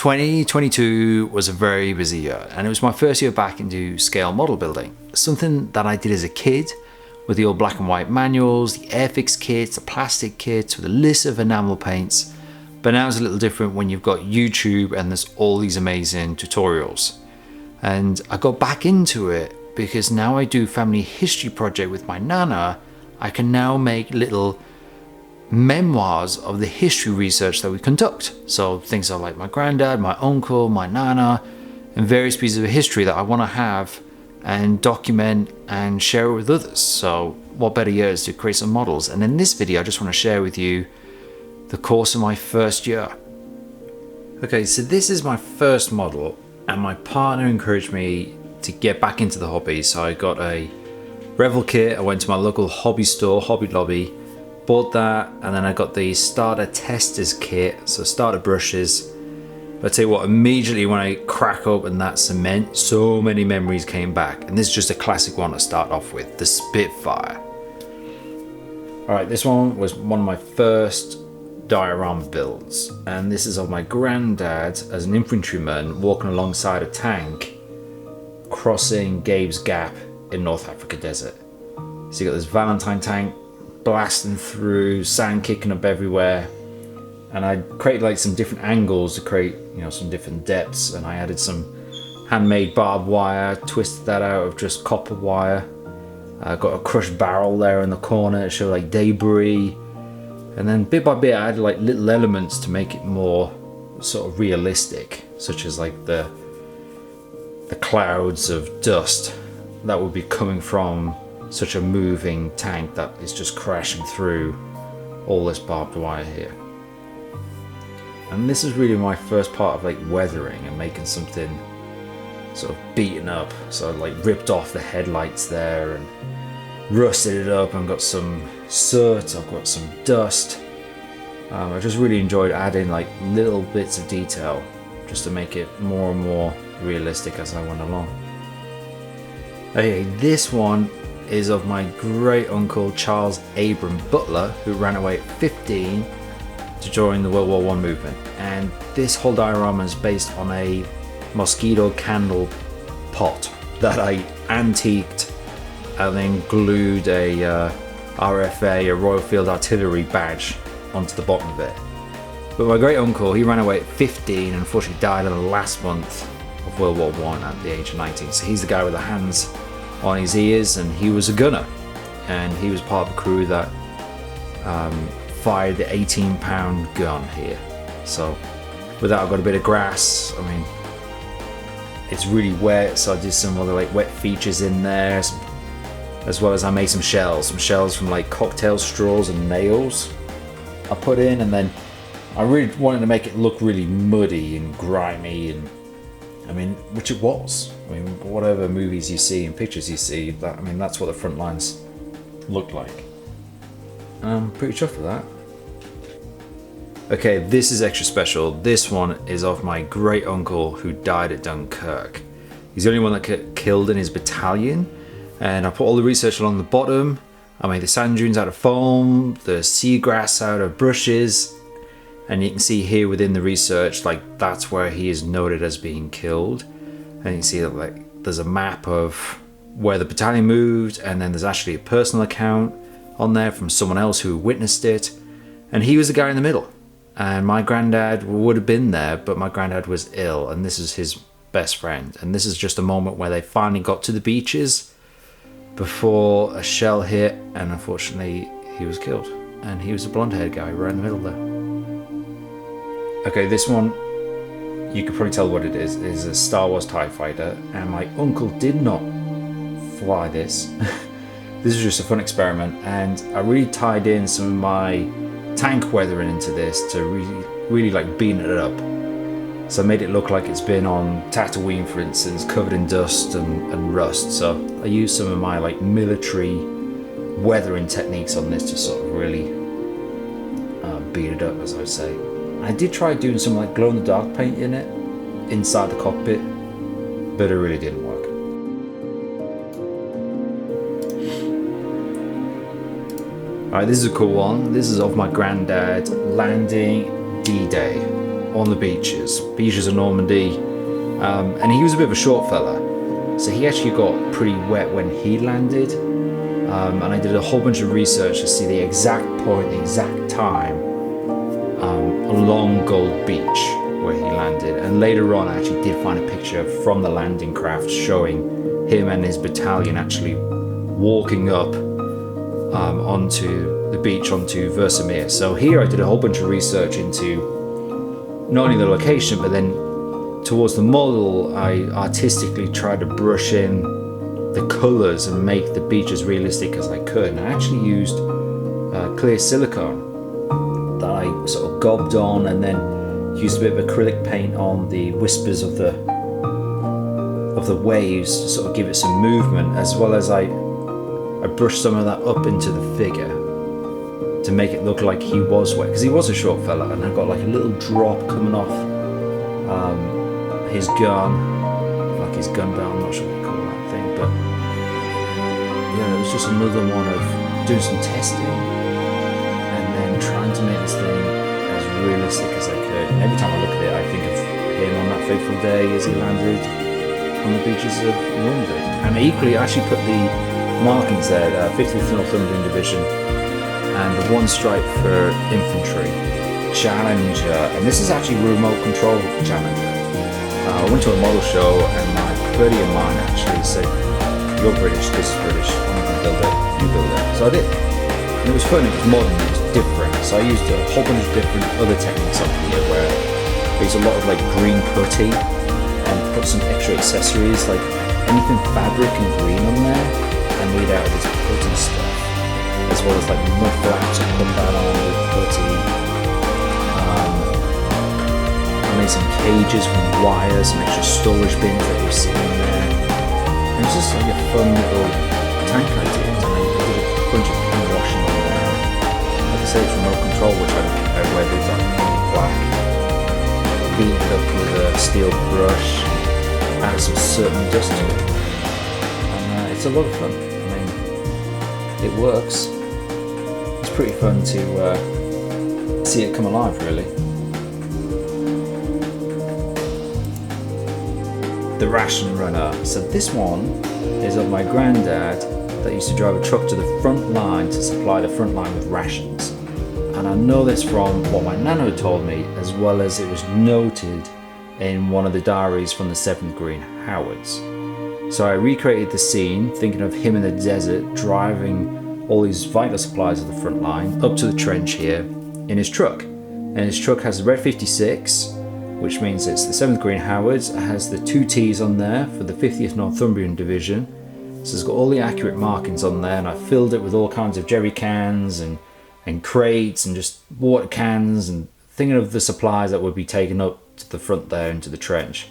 2022 was a very busy year, and it was my first year back into scale model building. Something that I did as a kid with the old black and white manuals, the Airfix kits, the plastic kits with a list of enamel paints. But now it's a little different when you've got YouTube and there's all these amazing tutorials. And I got back into it because now I do family history project with my nana. I can now make little memoirs of the history research that we conduct. So things are like my granddad, my uncle, my nana, and various pieces of history that I want to have and document and share it with others. So what better year is to create some models? And in this video I just want to share with you the course of my first year. Okay, so this is my first model, and my partner encouraged me to get back into the hobby. So I got a Revel kit. I went to my local hobby store, Hobby Lobby, bought that, and then I got the starter testers kit, so starter brushes. But I tell you what, immediately when I crack open that cement, so many memories came back, and this is just a classic one to start off with, the Spitfire. Alright, this one was one of my first diorama builds, and this is of my granddad as an infantryman walking alongside a tank crossing Gabe's Gap in North Africa desert. So you got this Valentine tank blasting through, sand kicking up everywhere, and I created like some different angles to create, you know, some different depths, and I added some handmade barbed wire, twisted that out of just copper wire. I got a crushed barrel there in the corner to show like debris, and then bit by bit I added like little elements to make it more sort of realistic, such as like the clouds of dust that would be coming from such a moving tank that is just crashing through all this barbed wire here. And this is really my first part of like weathering and making something sort of beaten up. So I like ripped off the headlights there and rusted it up, and got some soot, I've got some dust. I just really enjoyed adding like little bits of detail just to make it more and more realistic as I went along. Okay, this one is of my great uncle Charles Abram Butler, who ran away at 15 to join the World War I movement. And this whole diorama is based on a mosquito candle pot that I antiqued and then glued a RFA, a Royal Field Artillery badge, onto the bottom of it. But my great uncle, he ran away at 15 and unfortunately died in the last month of World War I at the age of 19. So he's the guy with the hands on his ears, and he was a gunner, and he was part of the crew that fired the 18-pound gun here. So with that I've got a bit of grass. I mean, it's really wet, so I did some other like wet features in there, as well as I made some shells from like cocktail straws and nails I put in. And then I really wanted to make it look really muddy and grimy, and I mean, which it was. I mean, whatever movies you see and pictures you see, that, I mean, that's what the front lines looked like. And I'm pretty chuffed with that. Okay, this is extra special. This one is of my great uncle who died at Dunkirk. He's the only one that got killed in his battalion, and I put all the research along the bottom. I made the sand dunes out of foam, the seagrass out of brushes, and you can see here within the research, like that's where he is noted as being killed. And you can see that like there's a map of where the battalion moved, and then there's actually a personal account on there from someone else who witnessed it, and he was the guy in the middle. And my granddad would have been there, but my granddad was ill, and this is his best friend. And this is just a moment where they finally got to the beaches before a shell hit, and unfortunately he was killed. And he was a blonde-haired guy right in the middle there. Okay, this one, you could probably tell what it is a Star Wars TIE fighter, and my uncle did not fly this. This is just a fun experiment, and I really tied in some of my tank weathering into this to really like beating it up. So I made it look like it's been on Tatooine, for instance, covered in dust and rust. So I used some of my like military weathering techniques on this to sort of really beat it up, as I would say. I did try doing some like glow-in-the-dark paint in it inside the cockpit, but it really didn't work. Alright, this is a cool one. This is of my granddad landing D-Day. on the beaches of Normandy. And he was a bit of a short fella, so he actually got pretty wet when he landed. And I did a whole bunch of research to see the exact point, the exact time along Gold Beach where he landed. And later on, I actually did find a picture from the landing craft showing him and his battalion actually walking up onto the beach, onto Versailles. So here I did a whole bunch of research into not only the location, but then towards the model, I artistically tried to brush in the colours and make the beach as realistic as I could. And I actually used clear silicone that I sort of gobbed on, and then used a bit of acrylic paint on the whispers of the waves to sort of give it some movement, as well as I brushed some of that up into the figure to make it look like he was wet, because he was a short fella, and I got like a little drop coming off his gun, like his gun barrel, I'm not sure what you call that thing, but yeah, it was just another one of doing some testing and then trying to make this thing as realistic as I could. And every time I look at it, I think of him on that fateful day as he landed on the beaches of Normandy. And equally, I actually put the markings there, 50th Northumbrian Division and the one stripe for infantry, Challenger, and this is actually remote control Challenger. I went to a model show and my buddy of mine actually said, "You're British, this is British, I'm not going to build it, you build it." So I did. And it was fun, it was modern, it was different. So I used a whole bunch of different other techniques on here where I used a lot of like green putty and put some extra accessories like anything fabric and green on there and made out of this putty stuff. As well as like mud flaps and put that on with putty. I made some cages with wires, some extra storage bins that you see in there. And it was just like a fun little tank I did. And I did a bunch of paint washing on there. Like I say, it's remote control, which I weathered that paint black. Beat it up with a steel brush, added some soot and dust to it. And it's a lot of fun. I mean, it works. It's pretty fun to see it come alive, really. The Ration runner. So this one is of my granddad that used to drive a truck to the front line to supply the front line with rations. And I know this from what my nana had told me, as well as it was noted in one of the diaries from the 7th Green Howards. So I recreated the scene, thinking of him in the desert driving all these vital supplies of the front line up to the trench here in his truck. And his truck has the red 56, which means it's the 7th Green Howards. It has the 2 T's on there for the 50th Northumbrian Division. So it's got all the accurate markings on there, and I filled it with all kinds of jerry cans and crates and just water cans, and thinking of the supplies that would be taken up to the front there into the trench.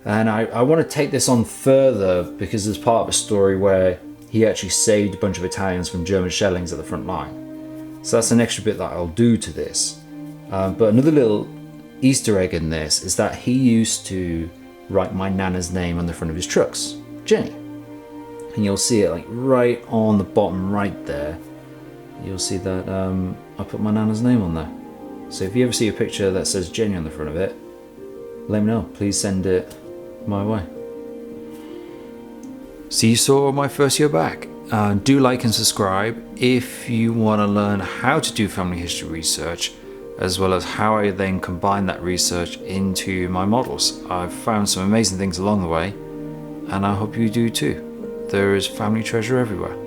And I want to take this on further because there's part of a story where he actually saved a bunch of Italians from German shellings at the front line. So that's an extra bit that I'll do to this. But another little Easter egg in this is that he used to write my nana's name on the front of his trucks, Jenny. And you'll see it like right on the bottom right there. You'll see that I put my nana's name on there. So if you ever see a picture that says Jenny on the front of it, let me know. Please send it my way. So you saw my first year back. Do like and subscribe if you want to learn how to do family history research, as well as how I then combine that research into my models. I've found some amazing things along the way, and I hope you do too. There is family treasure everywhere.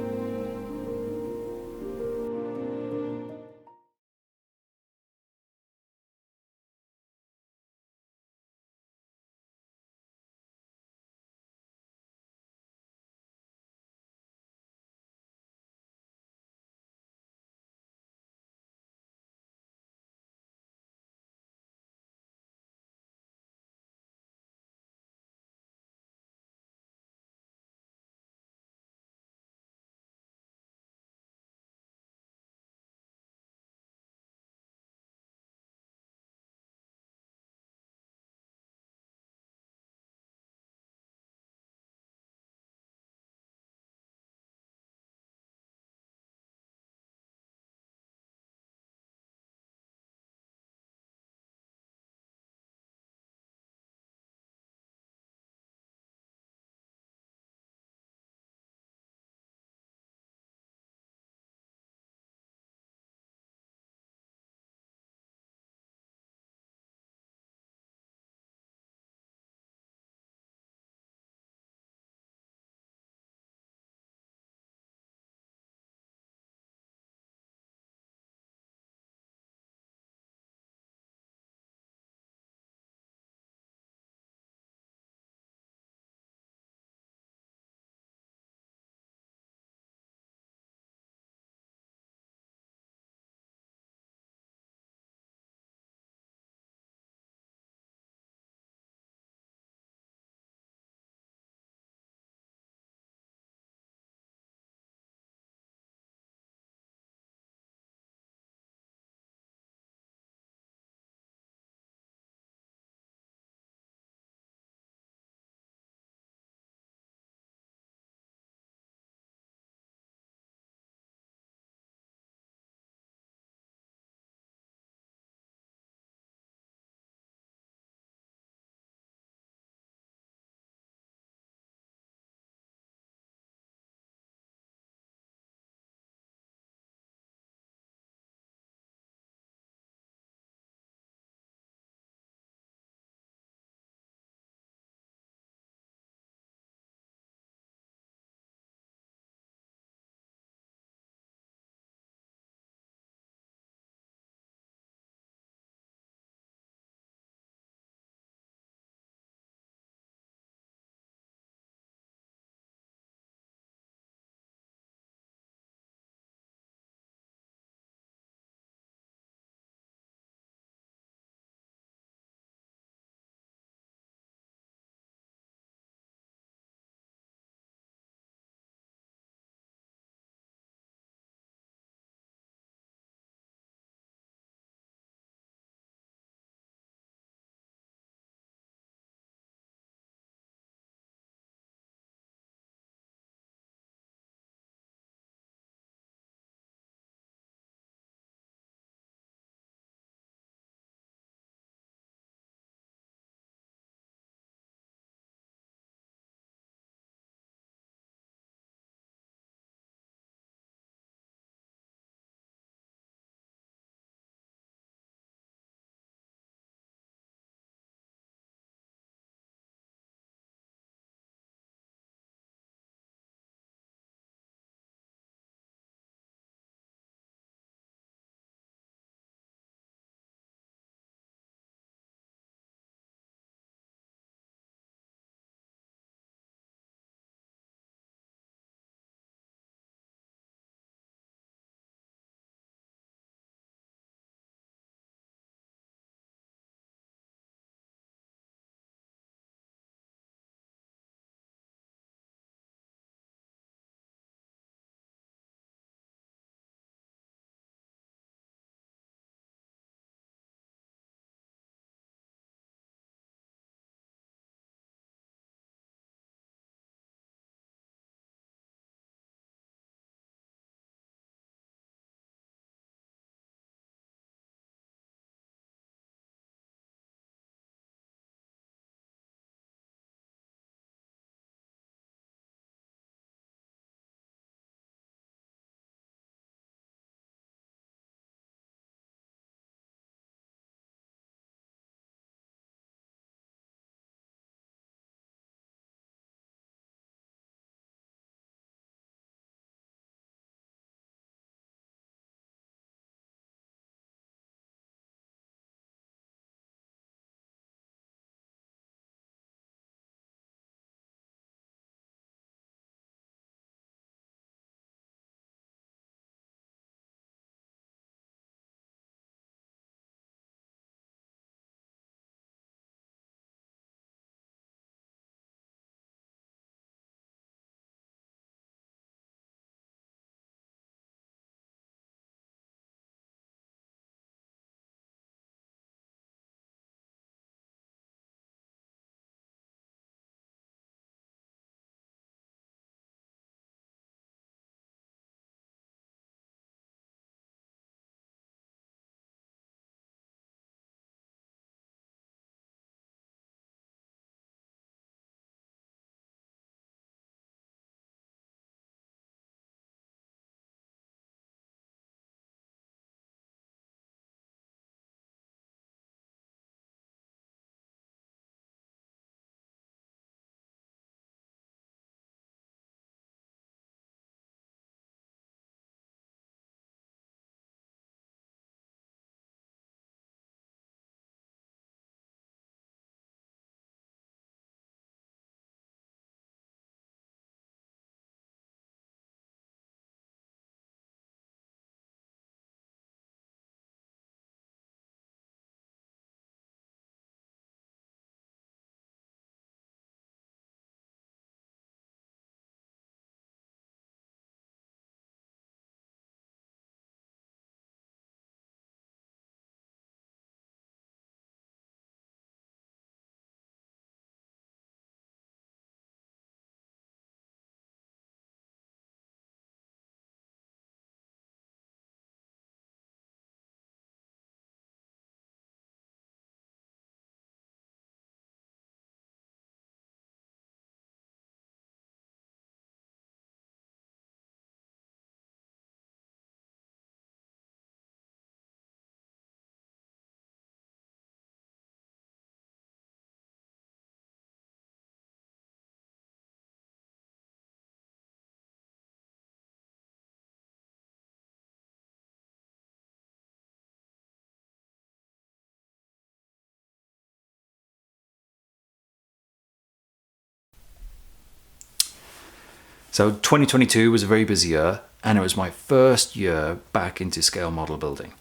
So 2022 was a very busy year, and it was my first year back into scale model building.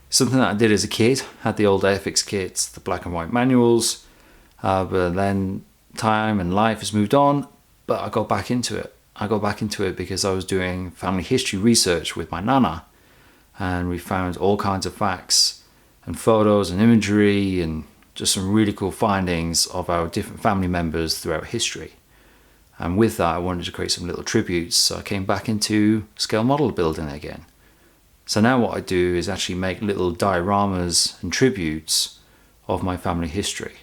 Something that I did as a kid, had the old Airfix kits, the black and white manuals, but then time and life has moved on, but I got back into it. I got back into it because I was doing family history research with my nana, and we found all kinds of facts and photos and imagery and just some really cool findings of our different family members throughout history. And with that, I wanted to create some little tributes, so I came back into scale model building again. So now what I do is actually make little dioramas and tributes of my family history.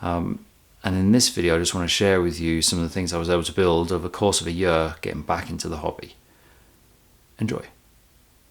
And in this video, I just want to share with you some of the things I was able to build over the course of a year getting back into the hobby. Enjoy.